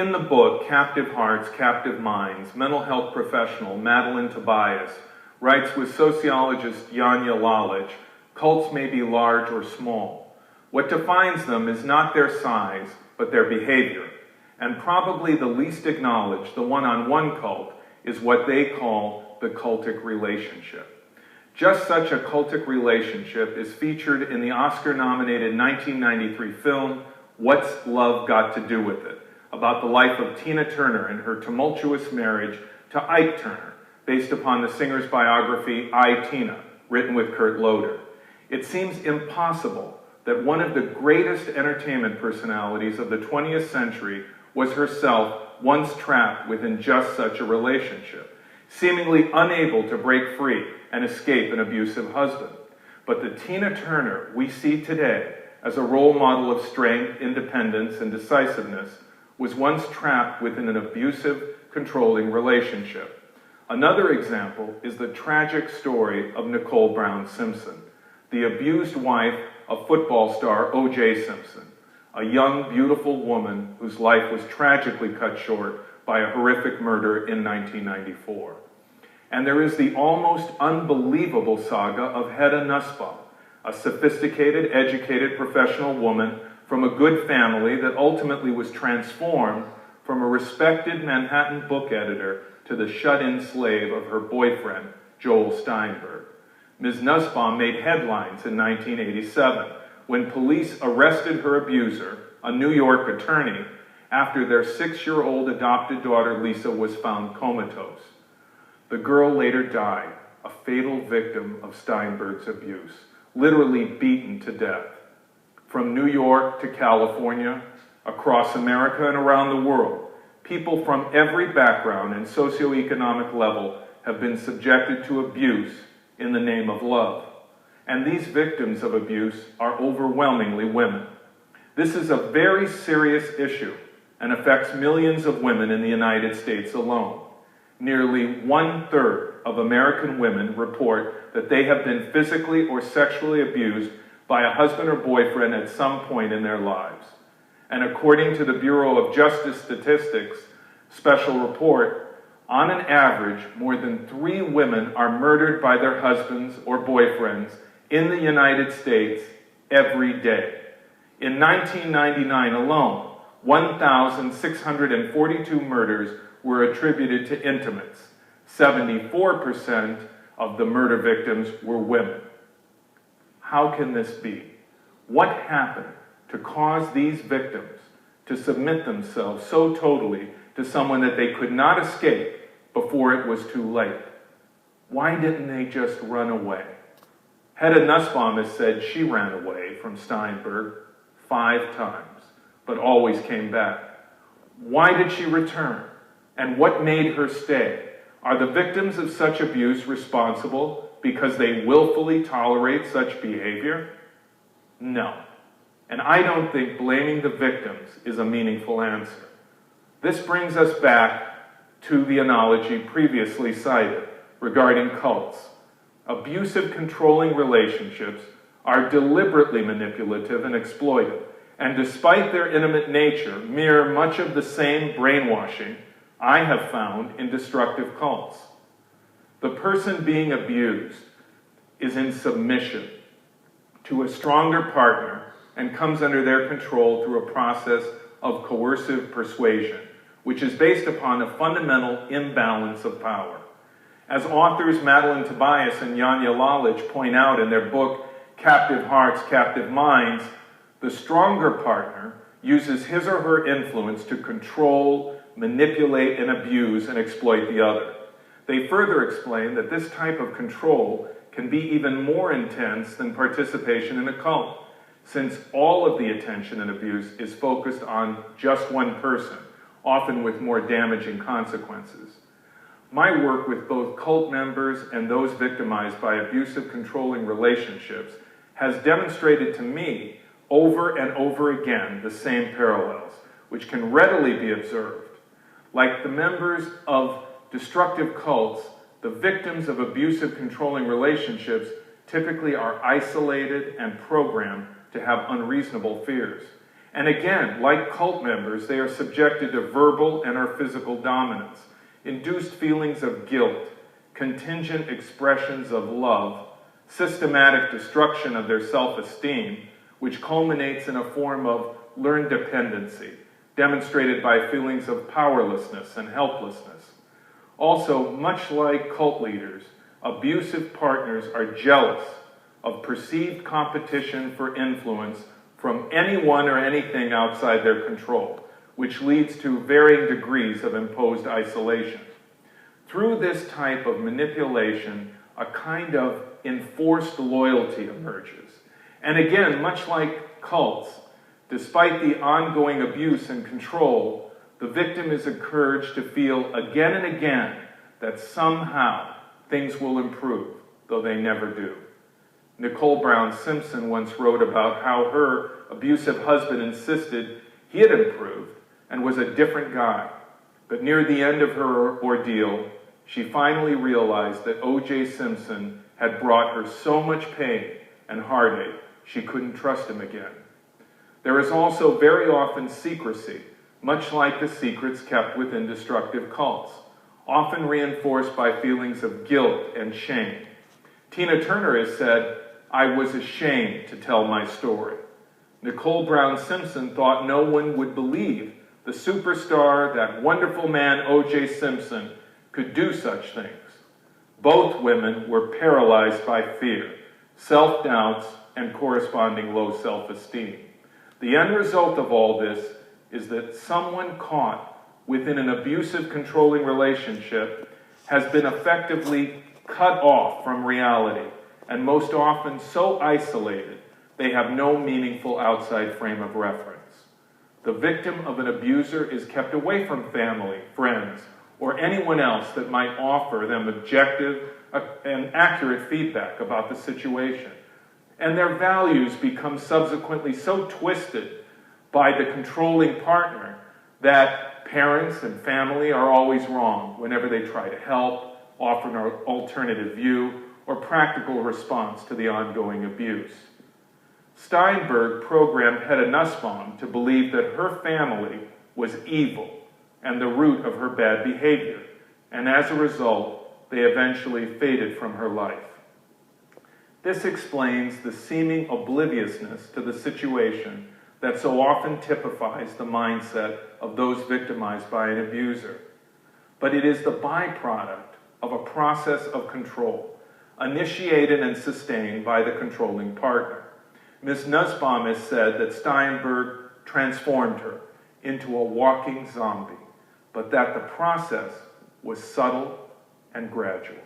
In the book, Captive Hearts, Captive Minds, mental health professional Madeline Tobias writes with sociologist Janja Lalich, cults may be large or small. What defines them is not their size, but their behavior. And probably the least acknowledged, the one-on-one cult, is what they call the cultic relationship. Just such a cultic relationship is featured in the Oscar-nominated 1993 film, What's Love Got to Do with It?, about the life of Tina Turner and her tumultuous marriage to Ike Turner, based upon the singer's biography, I, Tina, written with Kurt Loder. It seems impossible that one of the greatest entertainment personalities of the 20th century was herself once trapped within just such a relationship, seemingly unable to break free and escape an abusive husband. But the Tina Turner we see today as a role model of strength, independence, and decisiveness was once trapped within an abusive, controlling relationship. Another example is the tragic story of Nicole Brown Simpson, the abused wife of football star O.J. Simpson, a young, beautiful woman whose life was tragically cut short by a horrific murder in 1994. And there is the almost unbelievable saga of Hedda Nussbaum, a sophisticated, educated, professional woman from a good family that ultimately was transformed from a respected Manhattan book editor to the shut-in slave of her boyfriend, Joel Steinberg. Ms. Nussbaum made headlines in 1987 when police arrested her abuser, a New York attorney, after their 6-year-old adopted daughter Lisa was found comatose. The girl later died, a fatal victim of Steinberg's abuse, literally beaten to death. From New York to California, across America and around the world, people from every background and socioeconomic level have been subjected to abuse in the name of love. And these victims of abuse are overwhelmingly women. This is a very serious issue and affects millions of women in the United States alone. Nearly 1/3 of American women report that they have been physically or sexually abused by a husband or boyfriend at some point in their lives. And according to the Bureau of Justice Statistics special report, on an average, more than 3 women are murdered by their husbands or boyfriends in the United States every day. In 1999 alone, 1,642 murders were attributed to intimates. 74% of the murder victims were women. How can this be? What happened to cause these victims to submit themselves so totally to someone that they could not escape before it was too late? Why didn't they just run away? Hedda Nussbaum has said she ran away from Steinberg 5 times, but always came back. Why did she return? And what made her stay? Are the victims of such abuse responsible because they willfully tolerate such behavior? No. And I don't think blaming the victims is a meaningful answer. This brings us back to the analogy previously cited regarding cults. Abusive, controlling relationships are deliberately manipulative and exploitive, and despite their intimate nature, mirror much of the same brainwashing I have found in destructive cults. The person being abused is in submission to a stronger partner and comes under their control through a process of coercive persuasion, which is based upon a fundamental imbalance of power. As authors Madeline Tobias and Janja Lalich point out in their book, Captive Hearts, Captive Minds, the stronger partner uses his or her influence to control, manipulate, and abuse and exploit the other. They further explain that this type of control can be even more intense than participation in a cult, since all of the attention and abuse is focused on just one person, often with more damaging consequences. My work with both cult members and those victimized by abusive, controlling relationships has demonstrated to me over and over again the same parallels, which can readily be observed. Like the members of destructive cults, the victims of abusive, controlling relationships typically are isolated and programmed to have unreasonable fears. And again, like cult members, they are subjected to verbal and or physical dominance, induced feelings of guilt, contingent expressions of love, systematic destruction of their self-esteem, which culminates in a form of learned dependency, demonstrated by feelings of powerlessness and helplessness. Also, much like cult leaders, abusive partners are jealous of perceived competition for influence from anyone or anything outside their control, which leads to varying degrees of imposed isolation. Through this type of manipulation, a kind of enforced loyalty emerges. And again, much like cults, despite the ongoing abuse and control, the victim is encouraged to feel again and again that somehow things will improve, though they never do. Nicole Brown Simpson once wrote about how her abusive husband insisted he had improved and was a different guy. But near the end of her ordeal, she finally realized that O.J. Simpson had brought her so much pain and heartache she couldn't trust him again. There is also very often secrecy, much like the secrets kept within destructive cults, often reinforced by feelings of guilt and shame. Tina Turner has said, "I was ashamed to tell my story." Nicole Brown Simpson thought no one would believe the superstar, that wonderful man O.J. Simpson, could do such things. Both women were paralyzed by fear, self-doubts, and corresponding low self-esteem. The end result of all this is that someone caught within an abusive, controlling relationship has been effectively cut off from reality, and most often so isolated they have no meaningful outside frame of reference. The victim of an abuser is kept away from family, friends, or anyone else that might offer them objective and accurate feedback about the situation. And their values become subsequently so twisted by the controlling partner that parents and family are always wrong whenever they try to help, offer an alternative view, or practical response to the ongoing abuse. Steinberg programmed Hedda Nussbaum to believe that her family was evil and the root of her bad behavior, and as a result, they eventually faded from her life. This explains the seeming obliviousness to the situation that so often typifies the mindset of those victimized by an abuser. But it is the byproduct of a process of control, initiated and sustained by the controlling partner. Ms. Nussbaum has said that Steinberg transformed her into a walking zombie, but that the process was subtle and gradual.